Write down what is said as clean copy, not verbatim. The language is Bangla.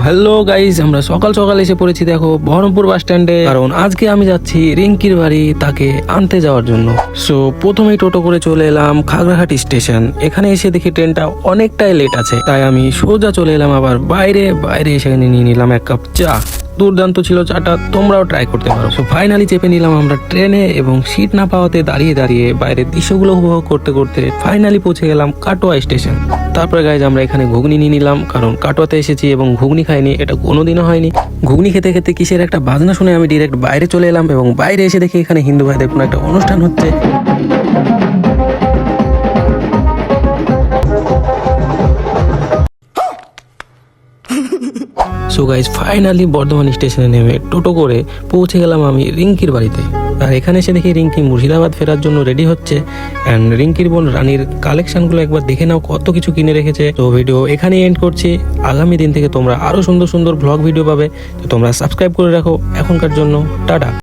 হ্যালো গাইজ, আমরা সকাল সকাল এসে পড়েছি দেখো বহরমপুর বাস স্ট্যান্ডে, কারণ আজকে আমি যাচ্ছি রিঙ্কির বাড়ি তাকে আনতে যাওয়ার জন্য। সো প্রথমেই টোটো করে চলে এলাম খাগড়াঘাট স্টেশন। এখানে এসে দেখি ট্রেনটা অনেকটাই লেট আছে, তাই আমি সোজা চলে এলাম আবার বাইরে এসে নিয়ে নিলাম এক কাপ চা। দুর্দান্ত ছিল চাটা, তোমরাও ট্রাই করতে পারো। সো ফাইনালি চেপে নিলাম আমরা ট্রেনে, এবং সিট না পাওয়াতে দাঁড়িয়ে বাইরের দৃশ্যগুলো উপভোগ করতে করতে ফাইনালি পৌঁছে গেলাম কাটোয়া স্টেশন। তারপরে গাইজ আমরা এখানে ঘুগনি নিয়ে নিলাম, কারণ কাটোয়াতে এসেছি এবং ঘুগনি খাইনি, এটা কোনোদিনও হয়নি। ঘুগনি খেতে খেতে কিসের একটা বাজনা শুনে আমি ডিরেক্ট বাইরে চলে এলাম, এবং বাইরে এসে দেখি এখানে হিন্দু ভাইদের কোনো একটা অনুষ্ঠান হচ্ছে। সো গাইজ ফাইনালি বর্ধমান স্টেশনে নেমে টোটো করে পৌঁছে গেলাম আমি রিঙ্কির বাড়িতে। আর এখানে এসে দেখি রিঙ্কি মুর্শিদাবাদ ফেরার জন্য রেডি হচ্ছে। অ্যান্ড রিঙ্কির বোন রানীর কালেকশনগুলো একবার দেখে নাও, কত কিছু কিনে রেখেছে। তো ভিডিও এখানেই এন্ড করছি। আগামী দিন থেকে তোমরা আরো সুন্দর সুন্দর ব্লগ ভিডিও পাবে, তো তোমরা সাবস্ক্রাইব করে রাখো। এখনকার জন্য টাটা।